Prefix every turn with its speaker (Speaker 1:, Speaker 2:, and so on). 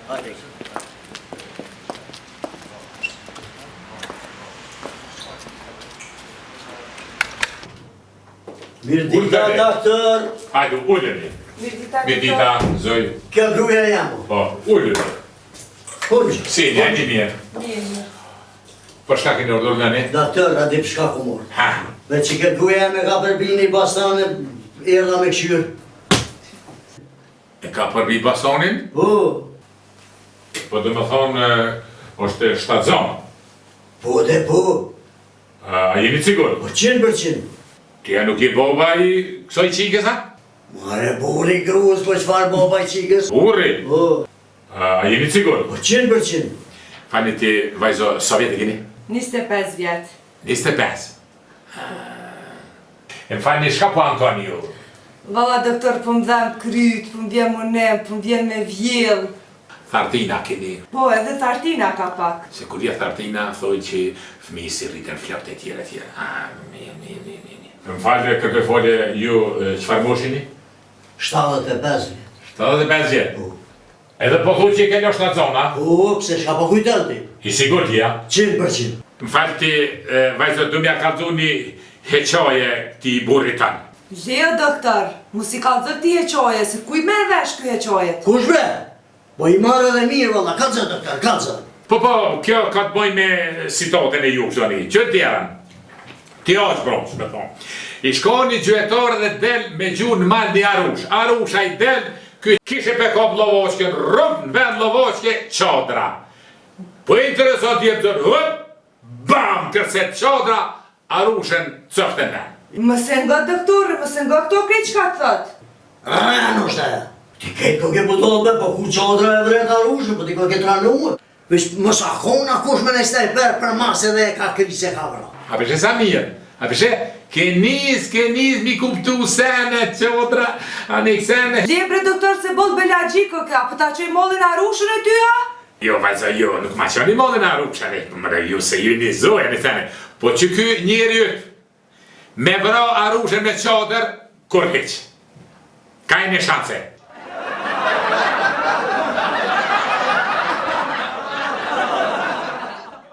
Speaker 1: Hajde. Mirë dita, doktor.
Speaker 2: Hajde, ulleni. Mirë dita, zoj.
Speaker 1: Kjo gruja jamu.
Speaker 2: Po, ulleni.
Speaker 1: Kurgjë.
Speaker 2: Si, një mirë.
Speaker 3: Mirë.
Speaker 2: Për shka keni ordor nga ne?
Speaker 1: Doktor, adi për shka ku morë.
Speaker 2: Ha.
Speaker 1: Me që këtë gruja jam e ka përbini bastane, erda me këshyrë.
Speaker 2: E ka përbi bastonin?
Speaker 1: Po.
Speaker 2: Po dhe me thonë, është shtatzon.
Speaker 1: Po dhe po.
Speaker 2: A jeni cigur?
Speaker 1: Po 100%.
Speaker 2: Tja nuk je boba i kësoj qikës, ha?
Speaker 1: Mare buri gruës, po qëfar boba i qikës?
Speaker 2: Burri?
Speaker 1: Po.
Speaker 2: A jeni cigur?
Speaker 1: Po 100%.
Speaker 2: Fani ti, vajzo, sa vjetë keni?
Speaker 3: 25 vjetë.
Speaker 2: 25. E më fani, shka po ankoni ju?
Speaker 3: Valla doktor, po më dhem kryt, po më vjen monem, po më vjen me vjell.
Speaker 2: Thartina keni.
Speaker 3: Po, edhe thartina ka pak.
Speaker 2: Se kur vje thartina, thoi që fëmijë si rritën flokët e tjera tjera. Mirë. Më falë, këtë folje ju qëfar moshini?
Speaker 1: 75 vjetë.
Speaker 2: 75 vjetë.
Speaker 1: Po.
Speaker 2: Edhe po thu që i keni është në zona?
Speaker 1: Po, pëse shka po kujtën ti?
Speaker 2: I sigur t'ja?
Speaker 1: 100%.
Speaker 2: Më falë ti, vajzo, du mja kalzu një heqoje ti burrit tanë.
Speaker 3: Jo, doktor, mus i kalzë ti heqoje, se kuj me vesh këj heqojet?
Speaker 1: Kush bre? Po i marrë dhe mirë, valla, kalzë, doktor, kalzë.
Speaker 2: Po, kjo ka të boj me situatën e ju, zoni. Që t'jerën? Ti është bronës, me thonë. I shko një gjuetor dhe del me gjunë në mal një arush. Arusha i del, kishe pe kop lovoshke, rëmë në vend lovoshke, qodra. Po interesot jetë zërë, hëp, bam, kërset qodra, arushen cëftë në.
Speaker 3: Mëse nga doktorë, mëse nga këto krejt qka të thot?
Speaker 1: Rënë është e. Ti kejtë ko ke putobe, po ku qodra e vret arushë, po ti ko ke tranuë. Vesh mos akona kush me nestaj për masë dhe ka krise ka vra.
Speaker 2: A përshë sa mirë, a përshë, ke nis mi kuptu sene, qodra, anik sene.
Speaker 3: Lebre doktor se bol belagjiko ka, po ta qoj mollin arushën e ty, ha?
Speaker 2: Jo, vajza, jo, nuk ma qoni mollin arushën e, mëre ju se ju një zoja një sene. Po që ky njeri jëtë, me vra arushën me qodër, kur heq. Ka i një shanse.